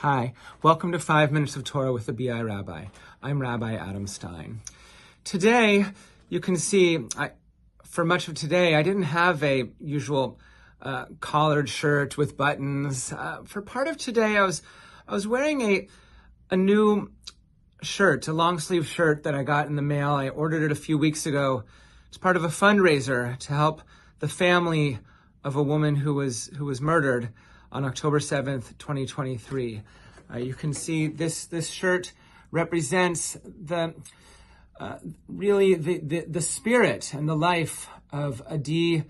Hi, welcome to 5 Minutes of Torah with the BI Rabbi. I'm Rabbi Adam Stein. Today, you can see, for much of today, I didn't have a usual collared shirt with buttons. For part of today, I was wearing a new shirt, a long sleeve shirt that I got in the mail. I ordered it a few weeks ago. It's part of a fundraiser to help the family of a woman who was murdered on October 7th, 2023. You can see this shirt represents the spirit and the life of Adi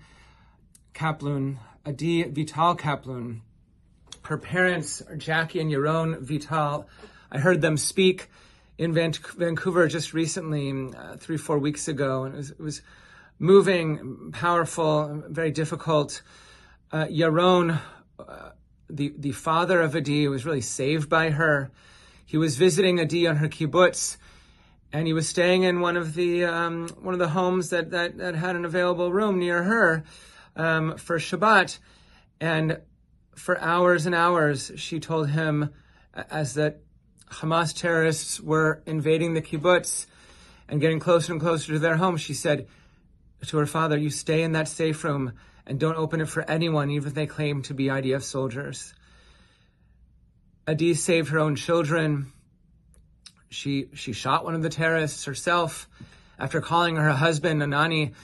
Vital Kaplun. Her parents are Jackie and Yaron Vital. I heard them speak in Vancouver just recently, 3-4 weeks ago, and it was moving, powerful, very difficult. Yaron, the father of Adi, was really saved by her. He was visiting Adi on her kibbutz, and he was staying in one of the homes that had an available room near her for Shabbat. And for hours and hours, she told him, as that Hamas terrorists were invading the kibbutz and getting closer and closer to their home, she said to her father, "You stay in that safe room and don't open it for anyone, even if they claim to be IDF soldiers." Adi saved her own children. She shot one of the terrorists herself after calling her husband, Anani,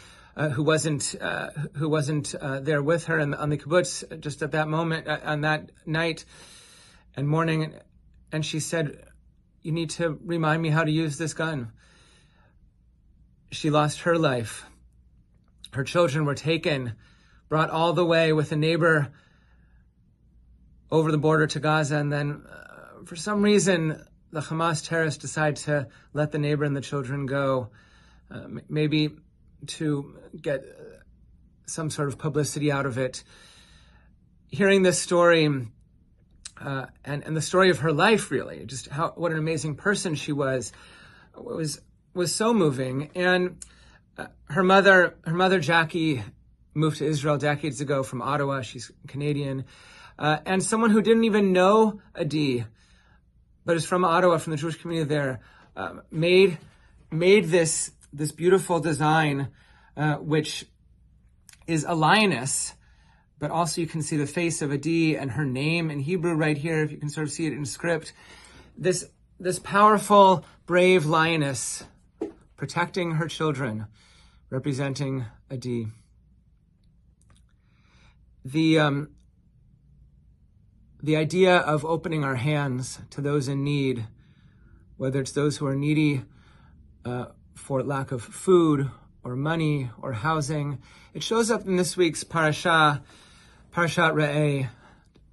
who wasn't there with her on the kibbutz just at that moment, on that night and morning. And she said, "You need to remind me how to use this gun." She lost her life. Her children were taken, brought all the way with a neighbor over the border to Gaza, and then for some reason the Hamas terrorists decide to let the neighbor and the children go, maybe to get some sort of publicity out of it. Hearing this story and the story of her life, really, just what an amazing person she was so moving. And her mother Jackie moved to Israel decades ago from Ottawa. She's Canadian. And someone who didn't even know Adi, but is from Ottawa, from the Jewish community there, made this beautiful design, which is a lioness, but also you can see the face of Adi and her name in Hebrew right here, if you can sort of see it in script. This powerful, brave lioness protecting her children, representing Adi. The idea of opening our hands to those in need, whether it's those who are needy for lack of food or money or housing, it shows up in this week's Parashat Re'eh.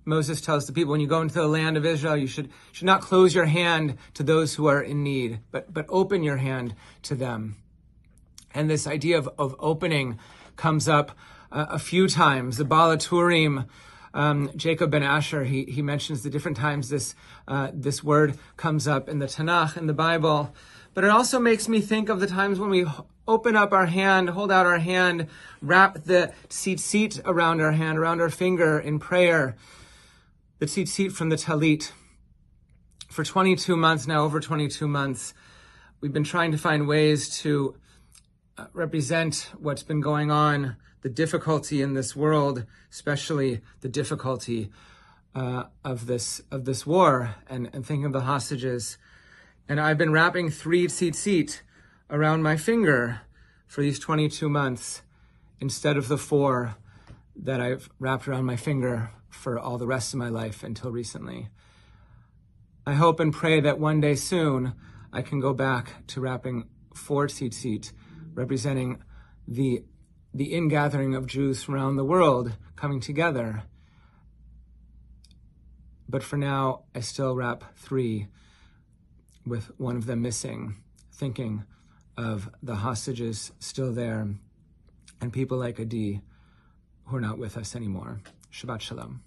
Moses tells the people, when you go into the land of Israel, you should not close your hand to those who are in need, but open your hand to them. And this idea of opening comes up a few times. The Baal HaTurim, Jacob ben Asher, he mentions the different times this word comes up in the Tanakh, in the Bible. But it also makes me think of the times when we open up our hand, hold out our hand, wrap the tzitzit around our hand, around our finger in prayer. The tzitzit from the Talit. For 22 months now, over 22 months, we've been trying to find ways to represent what's been going on, the difficulty in this world, especially the difficulty of this war, and thinking of the hostages. And I've been wrapping 3 tzitzit around my finger for these 22 months instead of the 4 that I've wrapped around my finger for all the rest of my life until recently. I hope and pray that one day soon I can go back to wrapping 4 tzitzit, representing the ingathering of Jews from around the world coming together. But for now, I still wrap 3, with one of them missing, thinking of the hostages still there and people like Adi who are not with us anymore. Shabbat Shalom.